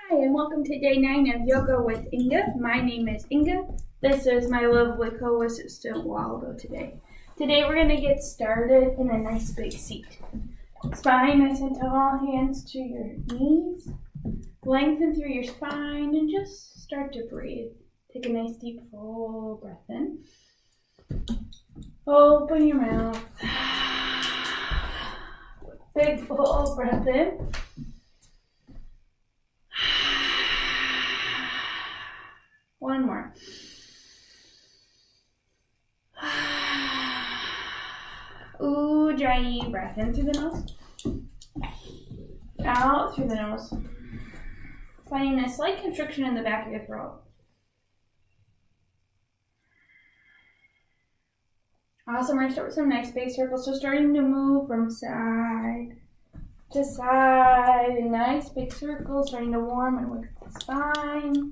Hi, and welcome to day 9 of Yoga with Inga. My name is Inga. This is my lovely co-assistant Waldo today. Today we're going to get started in a nice big seat. Spine nice and tall, hands to your knees. Lengthen through your spine and just start to breathe. Take a nice deep full breath in. Open your mouth. Big full breath in. One more. Ujjayi breath in through the nose. Out through the nose. Finding a slight constriction in the back of your throat. Awesome. We're going to start with some nice big circles. So starting to move from side to side. A nice big circle. Starting to warm and work the spine.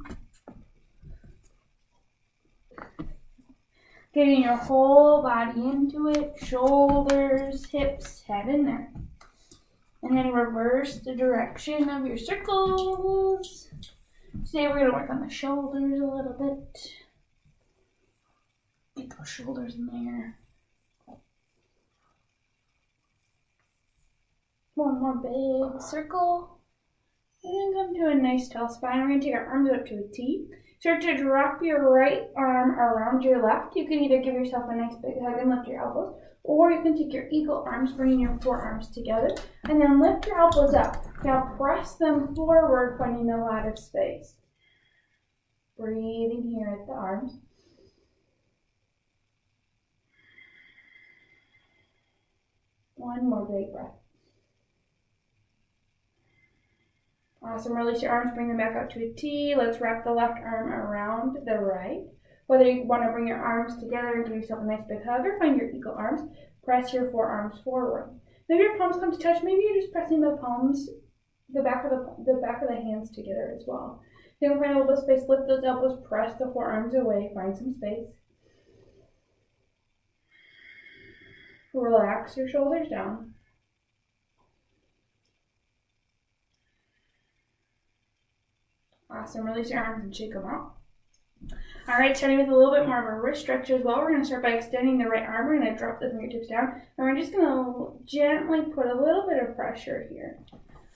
Getting your whole body into it. Shoulders, hips, head in there. And then reverse the direction of your circles. Today we're going to work on the shoulders a little bit. Get those shoulders in there. One more big circle. And then come to a nice tall spine. We're going to take our arms up to a T. Start to drop your right arm around your left. You can either give yourself a nice big hug and lift your elbows, or you can take your eagle arms, bringing your forearms together, and then lift your elbows up. Now press them forward, finding a lot of space. Breathing here at the arms. One more big breath. Awesome. Release your arms, bring them back up to a T. Let's wrap the left arm around the right. Whether you want to bring your arms together and give yourself a nice big hug, or find your eagle arms, press your forearms forward. Maybe your palms come to touch. Maybe you're just pressing the palms, the back of the hands together as well. You can find a little space. Lift those elbows. Press the forearms away. Find some space. Relax your shoulders down. Awesome. Release your arms and shake them out. All right, starting with a little bit more of a wrist stretch as well. We're going to start by extending the right arm. We're going to drop the fingertips down. And we're just going to gently put a little bit of pressure here.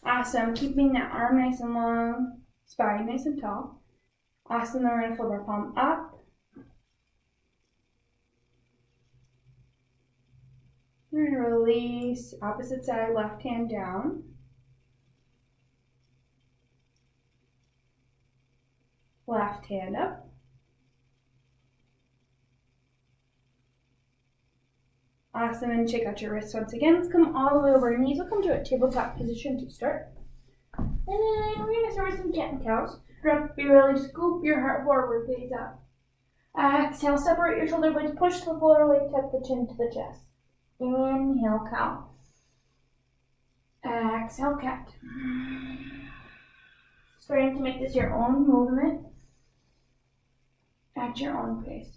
Awesome. Keeping that arm nice and long, spine nice and tall. Awesome. Then we're going to flip our palm up. We're going to release opposite side, left hand down. Left hand up. Awesome, and shake out your wrists once again. Let's come all the way over your knees. We'll come to a tabletop position to start. And then we're going to start with some cat and cows. Drop your belly, scoop your heart forward, gaze up. Exhale, separate your shoulder blades, push the floor away, tuck the chin to the chest. Inhale, cow. Exhale, cat. Starting to make this your own movement at your own pace.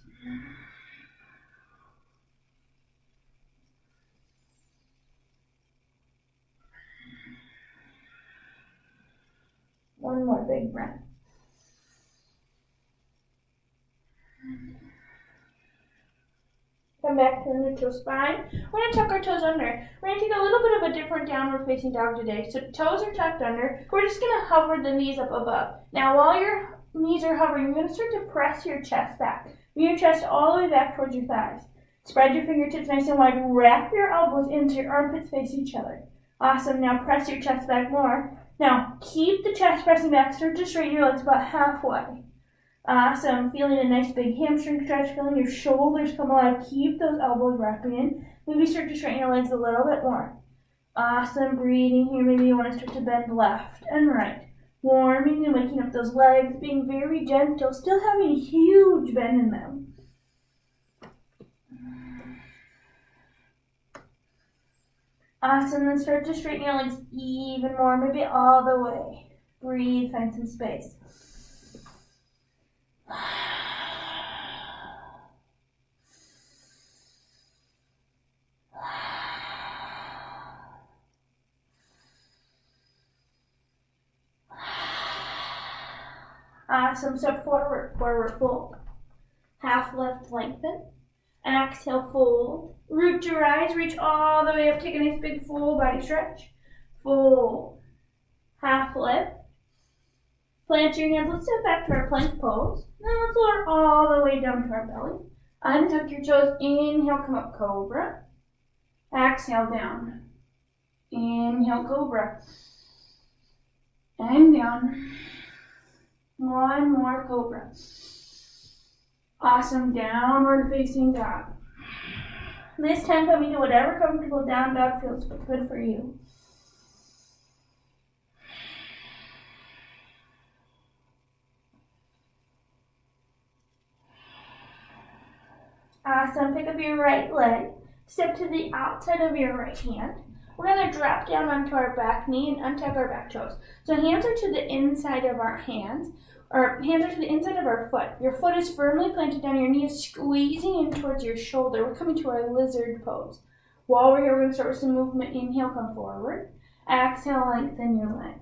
One more big breath. Come back to the neutral spine. We're going to tuck our toes under. We're going to take a little bit of a different downward facing dog today. So toes are tucked under. We're just going to hover the knees up above. Now while your knees are hovering, you're going to start to press your chest back. Bring your chest all the way back towards your thighs. Spread your fingertips nice and wide. Wrap your elbows into your armpits, face each other. Awesome. Now press your chest back more. Now keep the chest pressing back. Start to straighten your legs about halfway. Awesome. Feeling a nice big hamstring stretch. Feeling your shoulders come alive. Keep those elbows wrapping in. Maybe start to straighten your legs a little bit more. Awesome. Breathing here. Maybe you want to start to bend left and right. Warming and waking up those legs. Being very gentle. Still having a huge bend in them. Awesome. Then start to straighten your legs even more. Maybe all the way. Breathe. Find some space. Awesome. Step forward, forward fold. Half lift, lengthen. And exhale, fold. Root to rise, reach all the way up. Take a nice big full body stretch. Fold. Half lift. Plant your hands. Let's step back to our plank pose. Now let's lower all the way down to our belly. Untuck your toes. Inhale, come up, cobra. Exhale, down. Inhale, cobra. And down. One more cobra. Awesome. Downward facing dog. This time coming to whatever comfortable down dog feels good for you. Awesome. Pick up your right leg. Step to the outside of your right hand. We're going to drop down onto our back knee and untuck our back toes. So hands are to the inside of our hands. Our hands are to the inside of our foot. Your foot is firmly planted down. Your knee is squeezing in towards your shoulder. We're coming to our lizard pose. While we're here, we're going to start with some movement. Inhale, come forward. Exhale, lengthen your leg.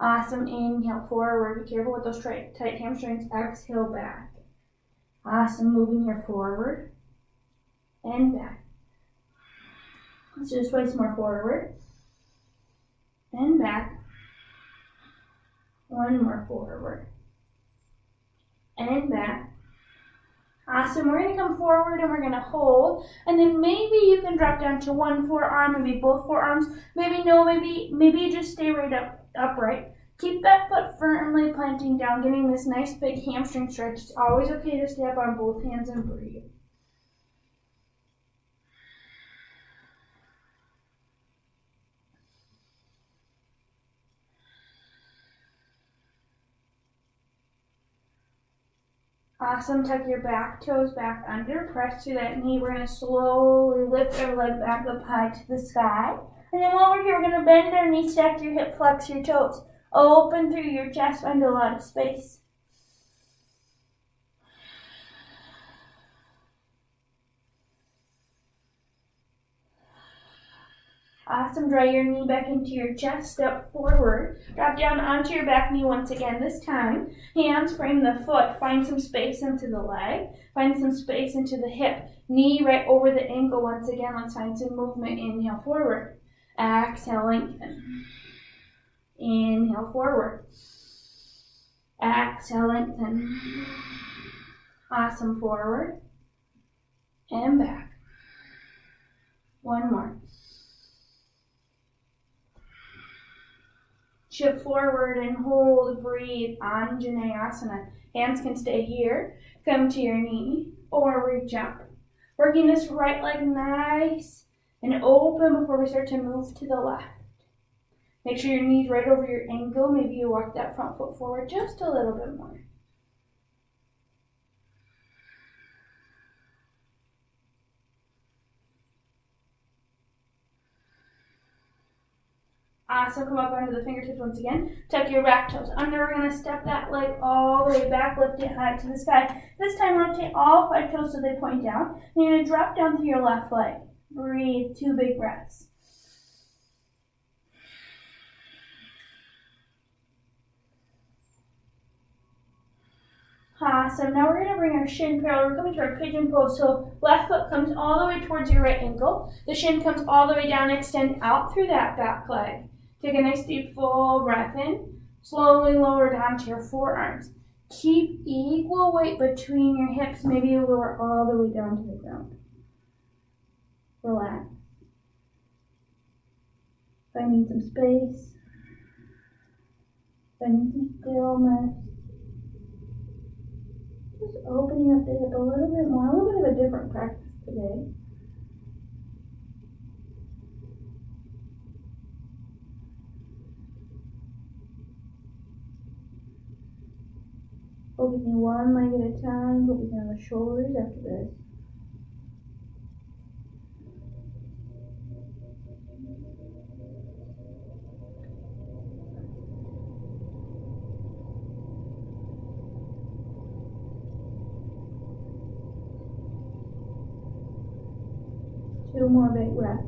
Awesome. Inhale, forward. Be careful with those tight hamstrings. Exhale, back. Awesome. Moving here forward and back. Let's do this twice more. Forward and back. One more forward and back. Awesome. We're going to come forward and we're going to hold. And then maybe you can drop down to one forearm, maybe both forearms. Maybe no, maybe you just stay right upright. Keep that foot firmly planting down, getting this nice big hamstring stretch. It's always okay to stay up on both hands and breathe. Awesome. Tuck your back toes back under. Press through that knee. We're going to slowly lift our leg back up high to the sky. And then while we're here, we're going to bend our knees, stack your hip, flex your toes. Open through your chest, find a lot of space. Awesome. Draw your knee back into your chest. Step forward. Drop down onto your back knee once again. This time, hands frame the foot. Find some space into the leg. Find some space into the hip. Knee right over the ankle once again. Let's find some movement. Inhale, forward. Exhale, lengthen. Inhale, forward. Exhale, lengthen. Awesome. Forward and back. One more. Shift forward and hold, breathe, Anjaneyasana. Hands can stay here, come to your knee, or reach up. Working this right leg nice and open before we start to move to the left. Make sure your knee's right over your ankle. Maybe you walk that front foot forward just a little bit more. Awesome. Come up onto the fingertips once again. Tuck your back toes under. We're going to step that leg all the way back, lift it high to the sky. This time, rotate all 5 toes so they point down. And you're going to drop down to your left leg. Breathe. 2 big breaths. Awesome. Now we're going to bring our shin parallel. We're coming to our pigeon pose. So left foot comes all the way towards your right ankle. The shin comes all the way down. Extend out through that back leg. Take a nice deep full breath in. Slowly lower down to your forearms. Keep equal weight between your hips. Maybe you lower all the way down to the ground. Relax. Finding some space. Finding some stillness. Just opening up the hip a little bit more. A little bit of a different practice today. Focusing one leg at a time, focusing on the shoulders after this. Two more big breaths.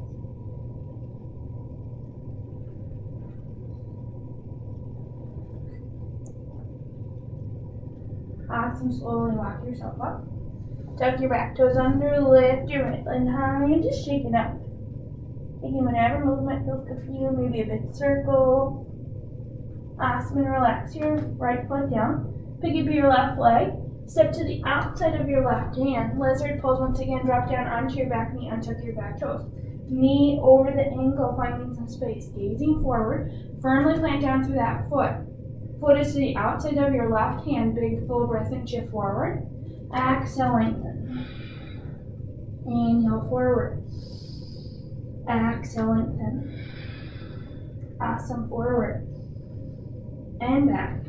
Awesome. Slowly walk yourself up. Tuck your back toes under, lift your right leg high, and just shake it up. Taking whatever movement feels good for you, maybe a big circle. Awesome, and relax your right foot down. Pick up your left leg. Step to the outside of your left hand. Lizard pose once again. Drop down onto your back knee, untuck your back toes. Knee over the ankle, finding some space. Gazing forward. Firmly plant down through that foot. Foot is to the outside of your left hand. Big full breath and shift forward. Exhale, lengthen. Inhale forward. Exhale, lengthen. Awesome, forward. And back.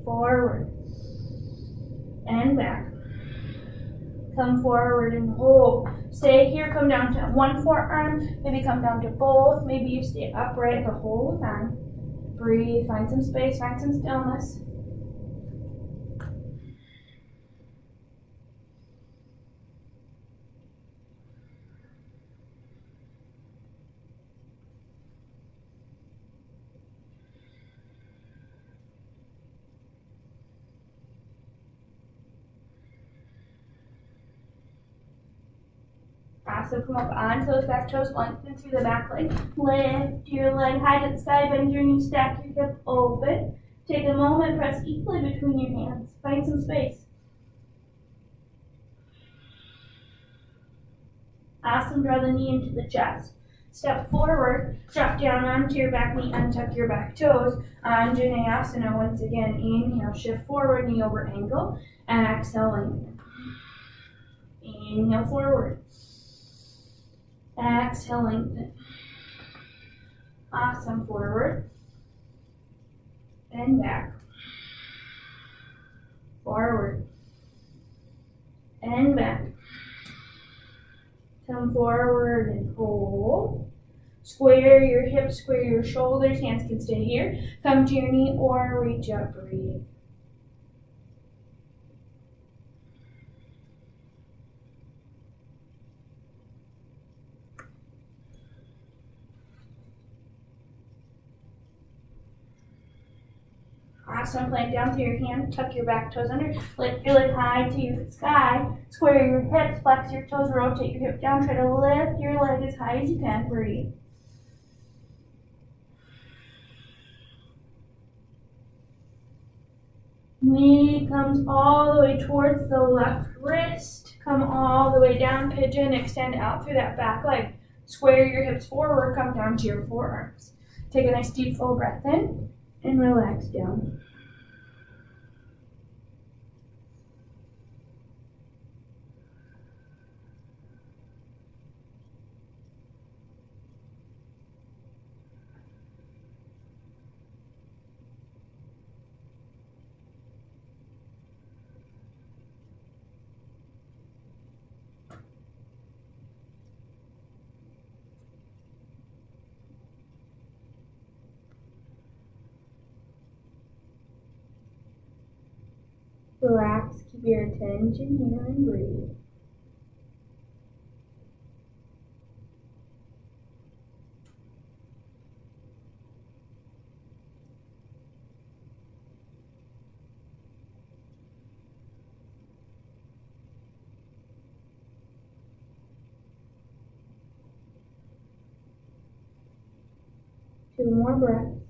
Forward. And back. Come forward and hold. Stay here, come down to one forearm, maybe come down to both, maybe you stay upright the whole time. Breathe, find some space, find some stillness. Awesome, come up onto those back toes, lengthen through the back leg. Lift your leg high to the sky, bend your knees, stack your hip open. Take a moment, press equally between your hands. Find some space. Awesome, draw the knee into the chest. Step forward, drop down onto your back knee, untuck your back toes. Anjaneyasana once again. Inhale, shift forward, knee over ankle. Exhale, lengthen. Inhale, forward. Exhale, lengthen. Awesome, forward. And back. Forward. And back. Come forward and hold. Square your hips, square your shoulders. Hands can stay here. Come to your knee or reach up, breathe. Awesome, plant down through your hand, tuck your back toes under, lift your leg high to the sky, square your hips, flex your toes, rotate your hip down, try to lift your leg as high as you can, breathe. Knee comes all the way towards the left wrist, come all the way down, pigeon, extend out through that back leg, square your hips forward, come down to your forearms. Take a nice deep full breath in and relax down. Relax, keep your attention here and breathe. Two more breaths.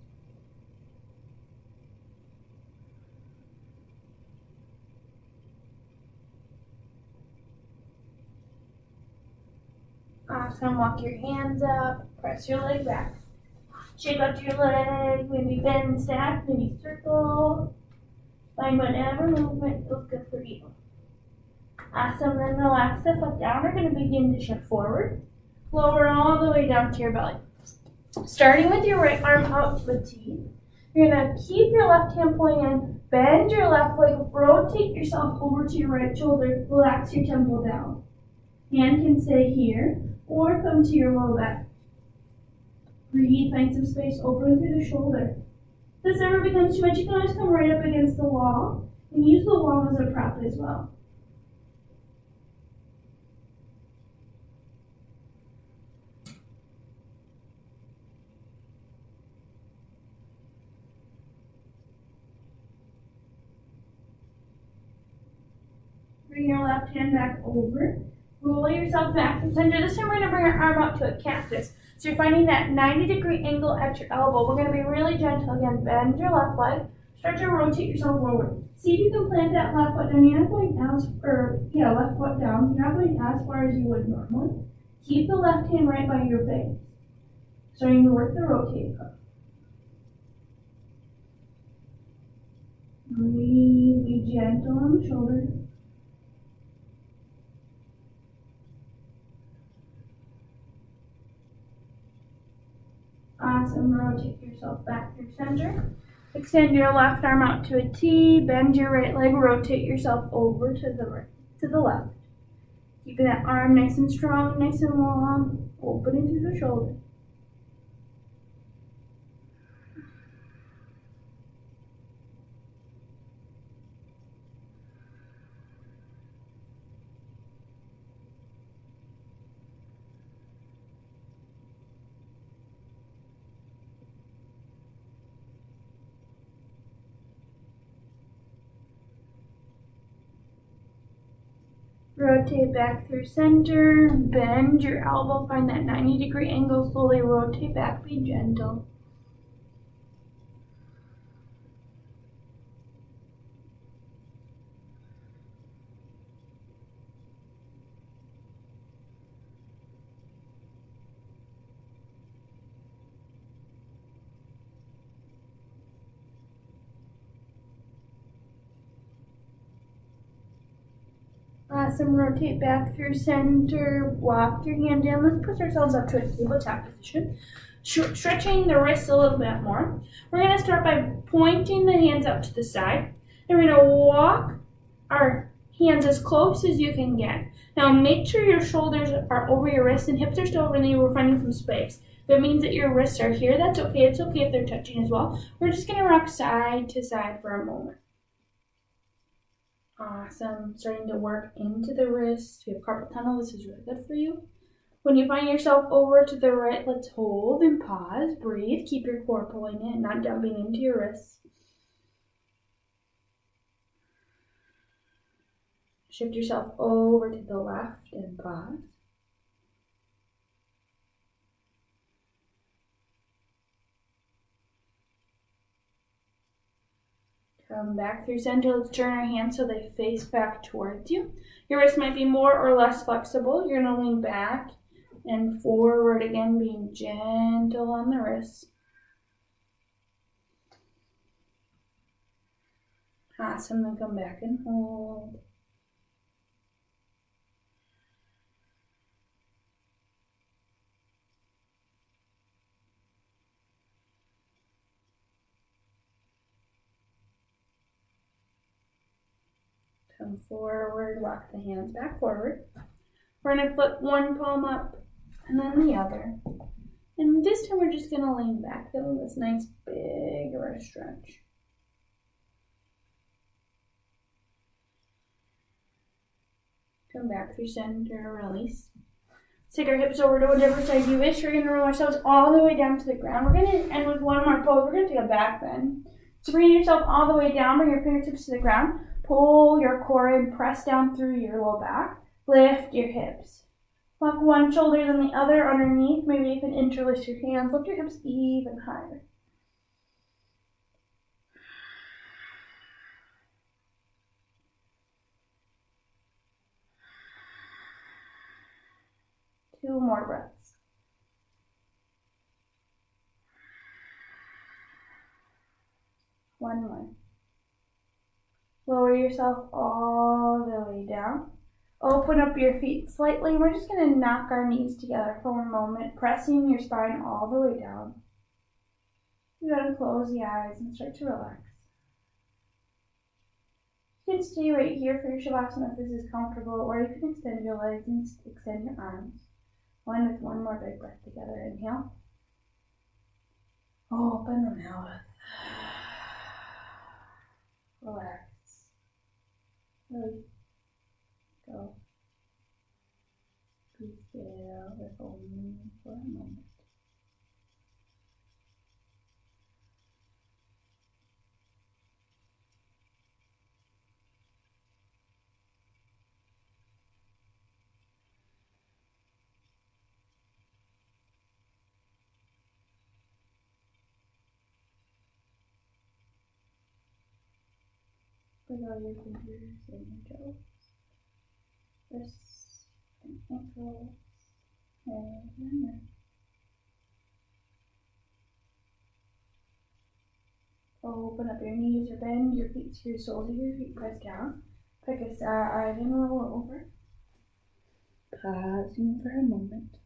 Awesome, walk your hands up, press your leg back. Shake out your leg, maybe bend, stack, maybe circle. Find whatever movement feels good for you. Awesome, then relax the foot down. We're going to begin to shift forward. Lower all the way down to your belly. Starting with your right arm out to the T. You're going to keep your left hand pointing in, bend your left leg, rotate yourself over to your right shoulder, relax your temple down. Hand can stay here or come to your low back. Breathe, find some space, open through the shoulder. If this ever becomes too much, you can always come right up against the wall and use the wall as a prop as well. left hand back over. Roll yourself back to center. This time we're going to bring our arm up to a cactus. So you're finding that 90-degree angle at your elbow. We're going to be really gentle again. Bend your left leg. Start to rotate yourself forward. See if you can plant that left foot down. You're not going left foot down. You're not going as far as you would normally. Keep the left hand right by your base. Starting to work the rotate up. Breathe. Be gentle on the shoulder. Awesome. Rotate yourself back through center. Extend your left arm out to a T. Bend your right leg. Rotate yourself over to the left. Keeping that arm nice and strong, nice and long. Opening through the shoulder. Rotate back through center, bend your elbow, find that 90-degree angle, slowly rotate back, be gentle. Awesome. Rotate back through center. Walk your hand down. Let's push ourselves up to a tabletop position. Stretching the wrists a little bit more. We're going to start by pointing the hands up to the side. And we're going to walk our hands as close as you can get. Now make sure your shoulders are over your wrists and hips are still over and you were finding some space. If it means that your wrists are here, that's okay. It's okay if they're touching as well. We're just going to rock side to side for a moment. Awesome. Starting to work into the wrist. We have carpal tunnel. This is really good for you. When you find yourself over to the right, let's hold and pause. Breathe. Keep your core pulling in, not dumping into your wrists. Shift yourself over to the left and pause. Come back through center. Let's turn our hands so they face back towards you. Your wrist might be more or less flexible. You're going to lean back and forward again, being gentle on the wrists. Awesome. Then come back and hold. Come forward, walk the hands back forward. We're going to flip one palm up and then the other. And this time we're just going to lean back, feeling this nice big wrist stretch. Come back through center, release. Take our hips over to whatever side you wish. We're going to roll ourselves all the way down to the ground. We're going to end with one more pose. We're going to take a back bend. So bring yourself all the way down, bring your fingertips to the ground. Pull your core in, press down through your low back. Lift your hips. Walk one shoulder then the other underneath. Maybe you can interlace your hands. Lift your hips even higher. Two more breaths. One more. Lower yourself all the way down. Open up your feet slightly. We're just going to knock our knees together for a moment, pressing your spine all the way down. You're going to close the eyes and start to relax. You can stay right here for your Shavasana if this is comfortable, or you can extend your legs and extend your arms. One with one more big breath together. Inhale. Open the mouth. Relax. Release. Go. Be still with only for a moment. with all your fingers and your toes, wrists and ankles, and your neck. Open up your knees or bend your feet to your soles of your feet, press down. Pick a side and roll over. Pausing for a moment.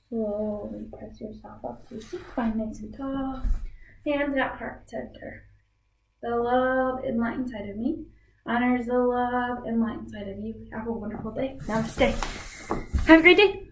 Slowly press yourself up to sit, spine nice and tall. Hands at heart center. The love and light inside of me honors the love and light inside of you. Have a wonderful day. Namaste. Have a great day.